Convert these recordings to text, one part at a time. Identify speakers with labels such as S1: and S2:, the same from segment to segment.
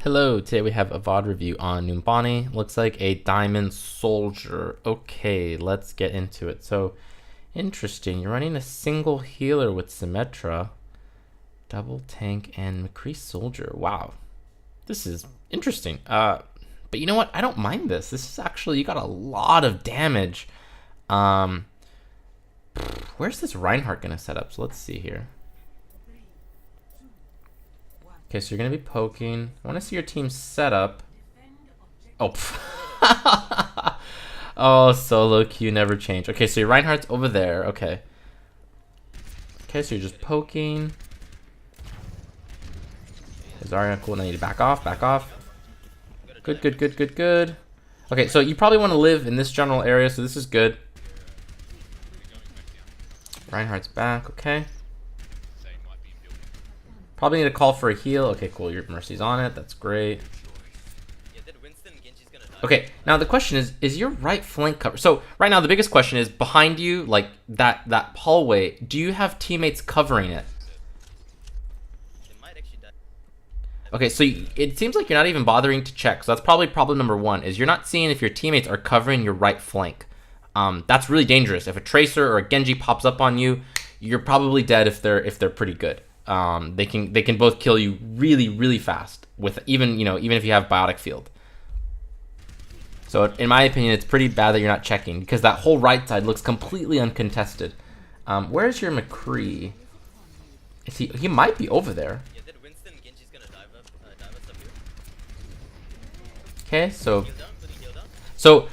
S1: Hello, today we have a VOD review on Numbani. Looks like a diamond soldier. Okay, let's get into it. So, interesting. You're running a single healer with Symmetra, double tank, and McCree soldier. Wow. This is interesting. But you know what? I don't mind this. This is actually, you got a lot of damage. Where's this Reinhardt gonna set up? So let's see here. Okay, so you're gonna be poking. I want to see your team set up. Oh, oh, solo queue never change. Okay, so your Reinhardt's over there. Okay. Okay, so you're just poking. Zarya, cool. Now you need to back off. Back off. Good, good, good, good, good. Okay, so you probably want to live in this general area, so this is good. Reinhardt's back. Okay. Probably need to call for a heal. Okay, cool. Your Mercy's on it. That's great. Okay, now the question is your right flank covered? So right now the biggest question is behind you, like that hallway. Do you have teammates covering it? Okay, so it seems like you're not even bothering to check. So that's probably problem number one. Is you're not seeing if your teammates are covering your right flank. That's really dangerous. If a Tracer or a Genji pops up on you, you're probably dead if they're pretty good. They can both kill you really fast with even if you have biotic field. So in my opinion, it's pretty bad that you're not checking because that whole right side looks completely uncontested. Where's your McCree? Is he might be over there. Okay, so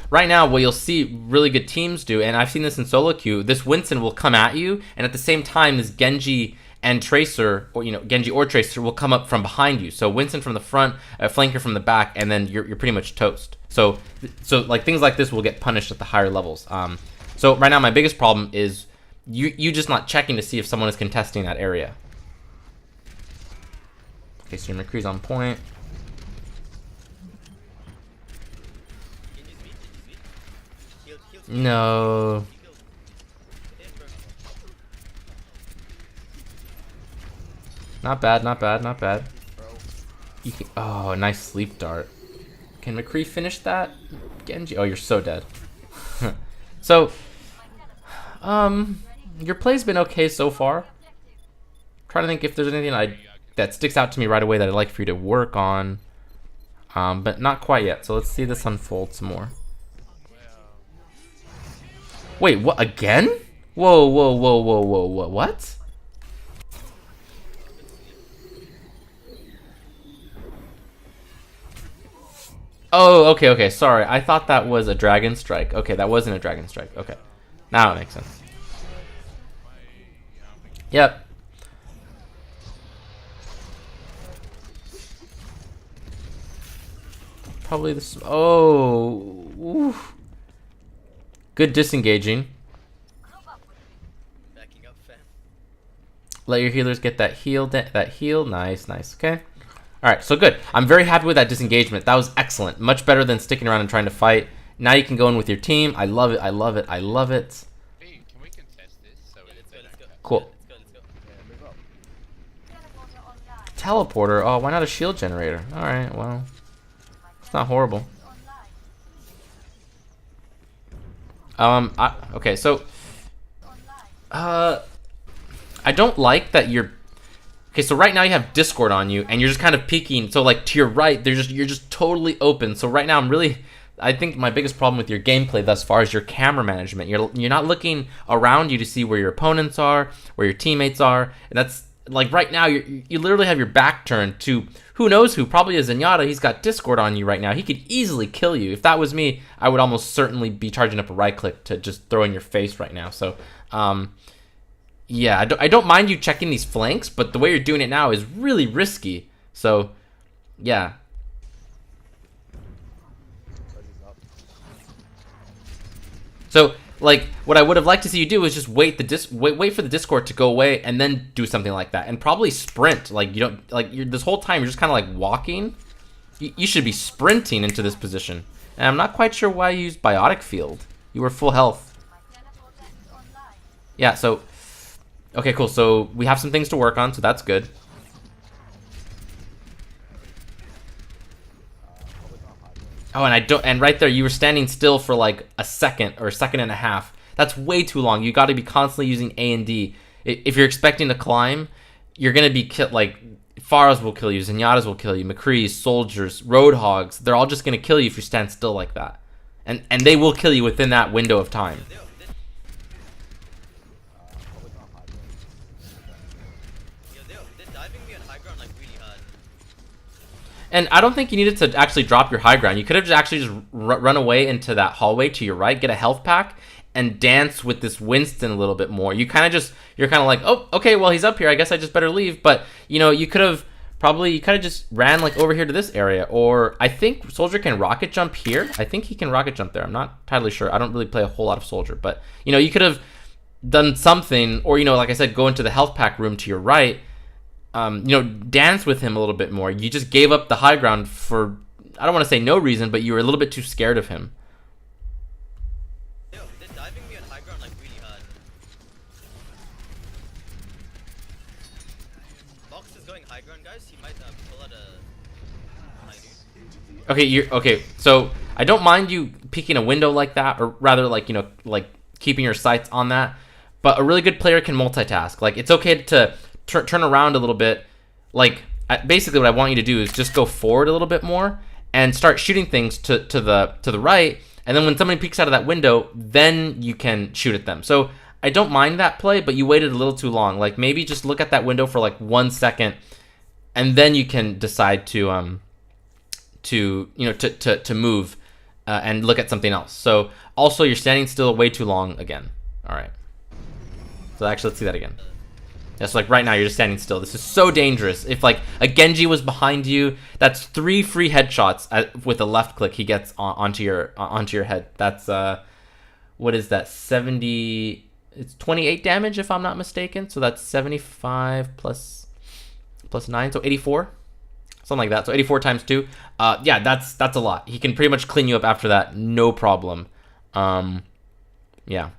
S1: right now, what you'll see really good teams do, and I've seen this in solo queue, this Winston will come at you, and at the same time, this Genji and Tracer, or Genji or Tracer will come up from behind you. So Winston from the front, a flanker from the back, and then you're pretty much toast. So like things like this will get punished at the higher levels. So right now, my biggest problem is you just not checking to see if someone is contesting that area. Okay, so your McCree's on point. No. Not bad, not bad, not bad. You can, oh, nice sleep dart. Can McCree finish that? Genji, oh, you're so dead. So, your play's been okay so far. I'm trying to think if there's anything that sticks out to me right away that I'd like for you to work on. But not quite yet. So let's see this unfold some more. Wait, what, again? Whoa, whoa, whoa, whoa, whoa, whoa, what? Oh, okay, sorry. I thought that was a Dragon Strike. Okay, that wasn't a Dragon Strike. Okay, now it makes sense. Yep. Probably this. Oh. Oof. Good disengaging. Let your healers get that heal. Nice. Okay. All right. So good. I'm very happy with that disengagement. That was excellent. Much better than sticking around and trying to fight. Now you can go in with your team. I love it. I love it.
S2: Hey, can we contest this? Let's go.
S1: Cool. Teleporter. Oh, why not a shield generator? All right. Well, it's not horrible. Okay, so I don't like that you're okay. So right now you have Discord on you, and you're just kind of peeking. So like to your right, you're just totally open. So right now I think my biggest problem with your gameplay thus far is your camera management. You're not looking around you to see where your opponents are, where your teammates are, and that's like right now you literally have your back turned to who knows who, probably a Zenyatta. He's got Discord on you right now. He could easily kill you. If that was me, I would almost certainly be charging up a right click to just throw in your face right now. So, yeah, I don't mind you checking these flanks, but the way you're doing it now is really risky. So, yeah. So, like, what I would have liked to see you do is just wait for the Discord to go away and then do something like that, and probably sprint. Like this whole time you're just kind of like walking. You should be sprinting into this position. And I'm not quite sure why you used biotic field. You were full health. Yeah. So, okay, cool. So we have some things to work on. So that's good. Oh, and I don't. And right there, you were standing still for like a second or a second and a half. That's way too long. You got to be constantly using A and D. If you're expecting to climb, you're gonna be like Pharahs will kill you, Zenyatta's will kill you, McCree's, soldiers, Roadhogs. They're all just gonna kill you if you stand still like that, and they will kill you within that window of time. And I don't think you needed to actually drop your high ground. You could have actually just run away into that hallway to your right, get a health pack, and dance with this Winston a little bit more. You're kind of like, oh, okay, well, he's up here. I guess I just better leave. But, you know, you could have just ran like over here to this area. Or I think Soldier can rocket jump here. I think he can rocket jump there. I'm not entirely sure. I don't really play a whole lot of Soldier. But, you know, you could have done something. Or, you know, like I said, go into the health pack room to your right. You know, dance with him a little bit more. You just gave up the high ground for, I don't want to say no reason, but you were a little bit too scared of him.
S3: They're diving me on high ground like really hard. Box is going high ground, guys. He might pull out a...
S1: Okay, so I don't mind you peeking a window like that, or rather like, you know, like keeping your sights on that, but a really good player can multitask. Like, it's okay to turn around a little bit. Like, basically what I want you to do is just go forward a little bit more and start shooting things to the right, and then when somebody peeks out of that window, then you can shoot at them. So I don't mind that play, but you waited a little too long. Like, maybe just look at that window for like 1 second, and then you can decide to move and look at something else. So also, you're standing still way too long again. All right, so actually, let's see that again. Yeah, so like right now, you're just standing still. This is so dangerous. If like a Genji was behind you, that's 3 free headshots with a left click. He gets onto your head. That's what is that? 70. It's 28 damage if I'm not mistaken. So that's 75 plus 9, so 84, something like that. So 84 times 2. Yeah, that's a lot. He can pretty much clean you up after that, no problem. Yeah.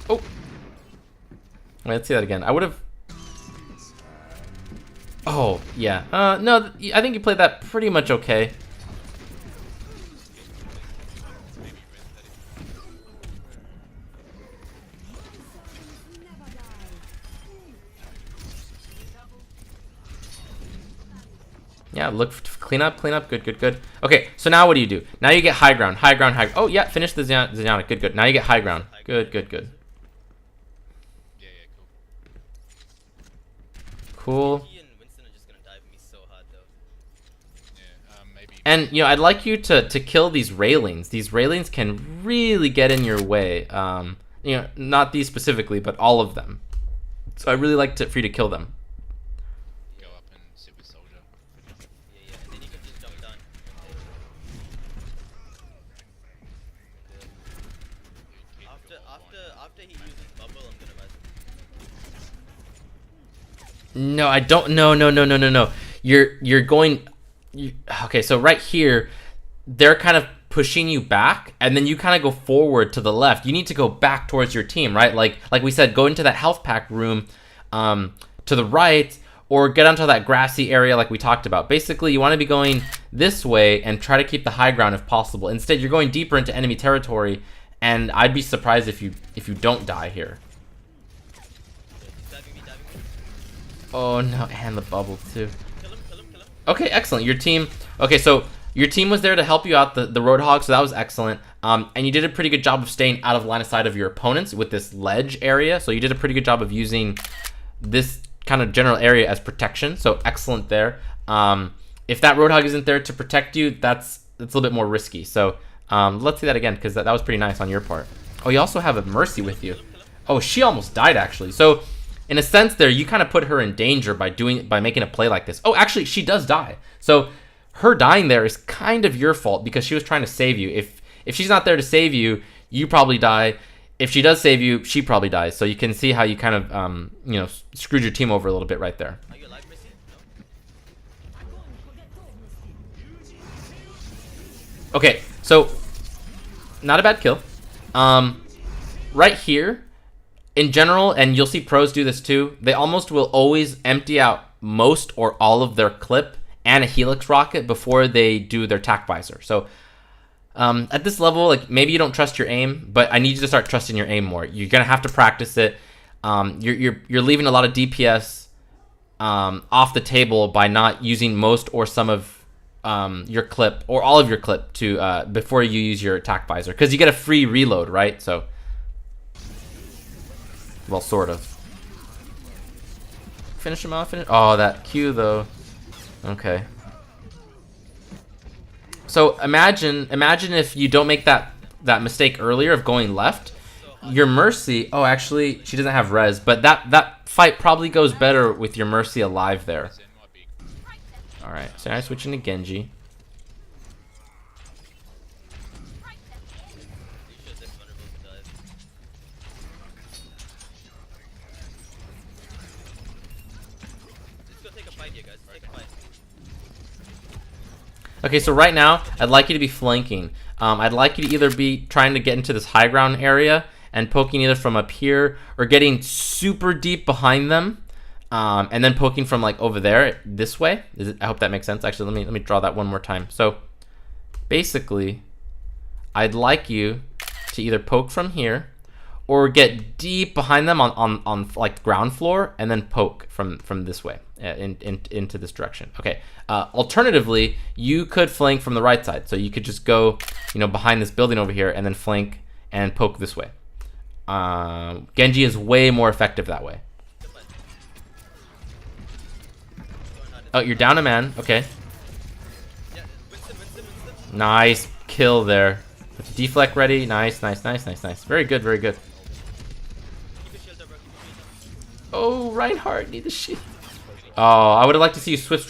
S1: Oh, wait, let's see that again. I would have. Oh yeah. No, I think you played that pretty much okay. Yeah, look, clean up. Good. Okay, so now what do? Now you get high ground. Oh yeah, finish the Zenyatta. Good. Now you get high ground. Good.
S2: Yeah,
S1: Cool.
S3: He and Winston are just gonna dive me so hard though.
S2: yeah. Maybe.
S1: And you know, I'd like you to kill these railings. These railings can really get in your way. You know, not these specifically, but all of them. So I really like for you to kill them.
S2: Go up and sit with Soldier.
S3: Yeah, and then you can just jump down. After he uses bubble, I'm gonna res.
S1: No, I don't. No. You're going. Okay, so right here, they're kind of pushing you back, and then you kind of go forward to the left. You need to go back towards your team, right? Like we said, go into that health pack room, to the right, or get onto that grassy area like we talked about. Basically, you want to be going this way and try to keep the high ground if possible. Instead, you're going deeper into enemy territory, and I'd be surprised if you don't die here.
S3: Diving me.
S1: Oh no, and the bubble too.
S3: Kill him.
S1: Okay, excellent. Your team. Okay, so your team was there to help you out, the Roadhog, so that was excellent. And you did a pretty good job of staying out of line of sight of your opponents with this ledge area. So you did a pretty good job of using this kind of general area as protection. So excellent there. If that Roadhog isn't there to protect you, that's a little bit more risky. So let's see that again, because that was pretty nice on your part. Oh, you also have a Mercy with you. Oh, she almost died actually. So in a sense there, you kind of put her in danger by making a play like this. Oh, actually, she does die. So her dying there is kind of your fault because she was trying to save you. If she's not there to save you, you probably die. If she does save you, she probably dies. So you can see how you kind of you know, screwed your team over a little bit right there.
S3: Are you alive, Missy? No.
S1: Okay, so not a bad kill. Right here, in general, and you'll see pros do this too, they almost will always empty out most or all of their clip and a helix rocket before they do their tac visor. So at this level, like maybe you don't trust your aim, but I need you to start trusting your aim more. You're gonna have to practice it. You're leaving a lot of DPS off the table by not using most or some of your clip or all of your clip to before you use your attack visor, because you get a free reload, right? So, well, sort of. Finish him off. Oh, that Q though. Okay. So imagine if you don't make that mistake earlier of going left. Your Mercy. Oh, actually, she doesn't have res, but that fight probably goes better with your Mercy alive there. All right, so now I'm switching to Genji. Okay, so right now, I'd like you to be flanking. I'd like you to either be trying to get into this high ground area and poking either from up here or getting super deep behind them, and then poking from like over there this way. I hope that makes sense. Actually, let me draw that one more time. So basically, I'd like you to either poke from here or get deep behind them on like the ground floor and then poke from this way into this direction. Okay. Alternatively, you could flank from the right side. So you could just go, behind this building over here and then flank and poke this way. Genji is way more effective that way. Oh, you're down a man. Okay. Nice kill there. Deflect ready. Nice. Very good, very good. Oh, Reinhardt need the shield. Oh, I would have liked to see you swift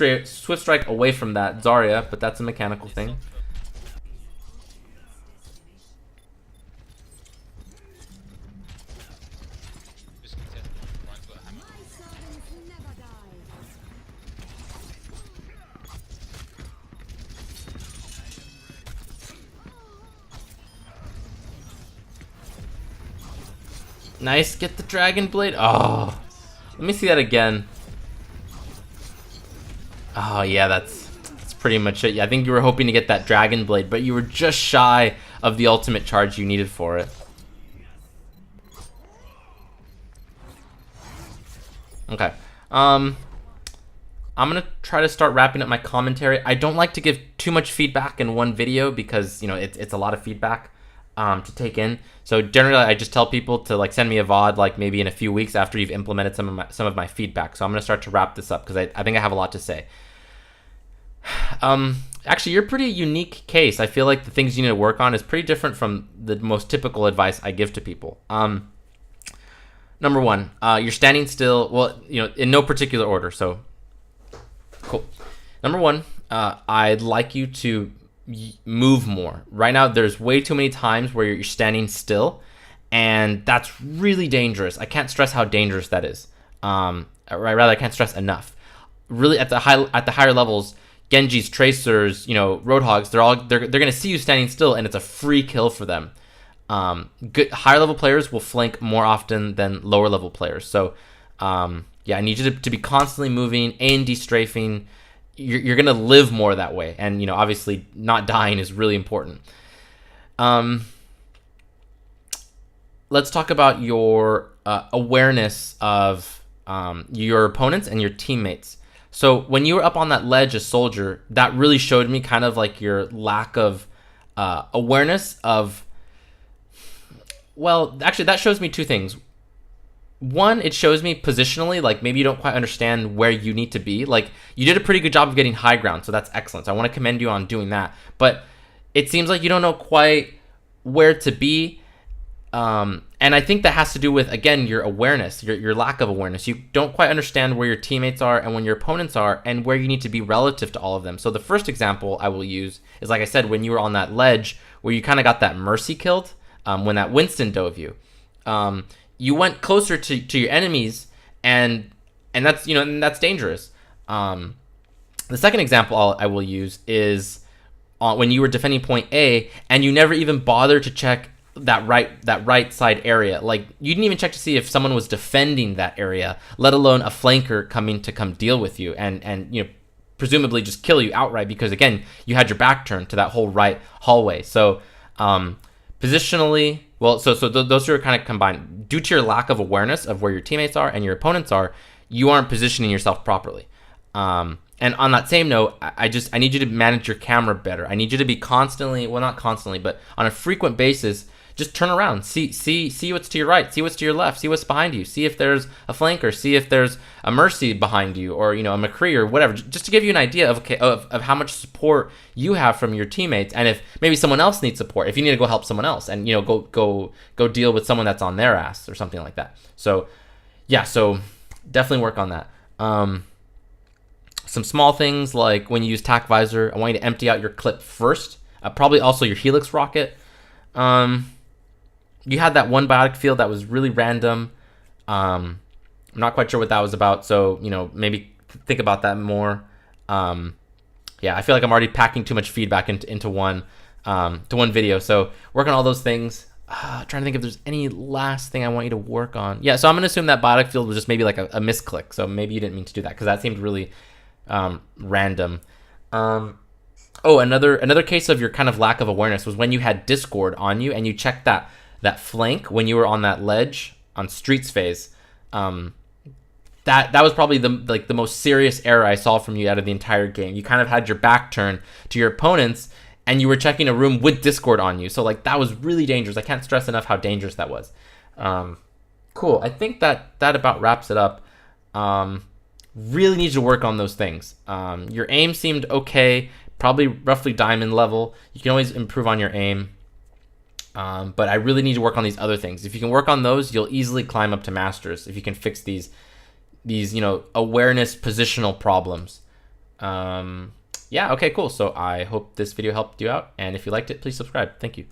S1: strike away from that Zarya, but that's a mechanical thing. Nice, get the Dragon Blade. Oh, let me see that again. Oh yeah, that's pretty much it. Yeah, I think you were hoping to get that Dragon Blade, but you were just shy of the ultimate charge you needed for it. Okay. I'm gonna try to start wrapping up my commentary. I don't like to give too much feedback in one video because it's a lot of feedback to take in. So generally, I just tell people to like send me a VOD like maybe in a few weeks after you've implemented some of my feedback. So I'm gonna start to wrap this up because I think I have a lot to say. Actually, you're a pretty unique case. I feel like the things you need to work on is pretty different from the most typical advice I give to people. Number one, you're standing still. Well, in no particular order. So, cool. Number one, I'd like you to move more. Right now, there's way too many times where you're standing still, and that's really dangerous. I can't stress how dangerous that is. Rather, I can't stress enough. Really, at the higher levels, Genjis, Tracers, Roadhogs, they're gonna see you standing still, and it's a free kill for them. Good higher level players will flank more often than lower level players. So, yeah, I need you to be constantly moving, A&D strafing. You're gonna live more that way, and obviously not dying is really important. Let's talk about your awareness of your opponents and your teammates. So when you were up on that ledge as soldier, that really showed me kind of like your lack of awareness of. Well, actually, that shows me two things. One, it shows me positionally, like maybe you don't quite understand where you need to be. Like you did a pretty good job of getting high ground, so that's excellent. So I want to commend you on doing that. But it seems like you don't know quite where to be. And I think that has to do with, again, your awareness, your lack of awareness. You don't quite understand where your teammates are and when your opponents are and where you need to be relative to all of them. So the first example I will use is, like I said, when you were on that ledge where you kind of got that Mercy killed, when that Winston dove you. You went closer to your enemies, and that's that's dangerous. The second example I will use is when you were defending point A, and you never even bothered to check that right side area. Like, you didn't even check to see if someone was defending that area, let alone a flanker coming to come deal with you and you know, presumably just kill you outright, because again, you had your back turned to that whole right hallway. So positionally, well, so those two are kind of combined. Due to your lack of awareness of where your teammates are and your opponents are, you aren't positioning yourself properly. And on that same note, I need you to manage your camera better. I need you to be constantly, well, not constantly, but on a frequent basis, just turn around, see what's to your right, see what's to your left, see what's behind you, see if there's a flanker, see if there's a Mercy behind you, or, you know, a McCree or whatever, just to give you an idea of how much support you have from your teammates, and if maybe someone else needs support, if you need to go help someone else, and, you know, go deal with someone that's on their ass or something like that. So yeah, so definitely work on that. Some small things like when you use tac visor, I want you to empty out your clip first. Probably also your helix rocket. You had that one biotic field that was really random. I'm not quite sure what that was about, so, you know, maybe think about that more. Yeah, I feel like I'm already packing too much feedback into one video. So work on all those things. Trying to think if there's any last thing I want you to work on. Yeah, so I'm gonna assume that biotic field was just maybe like a misclick. So maybe you didn't mean to do that, because that seemed really random. Oh, another case of your kind of lack of awareness was when you had Discord on you and you checked that flank when you were on that ledge on Streets phase. That was probably the most serious error I saw from you out of the entire game. You kind of had your back turned to your opponents and you were checking a room with Discord on you. So like, that was really dangerous. I can't stress enough how dangerous that was. Cool. I think that about wraps it up. Really need to work on those things. Your aim seemed okay, probably roughly diamond level. You can always improve on your aim. But I really need to work on these other things. If you can work on those, you'll easily climb up to masters if you can fix these you know, awareness positional problems. Yeah, okay, cool. So I hope this video helped you out, and if you liked it, please subscribe. Thank you.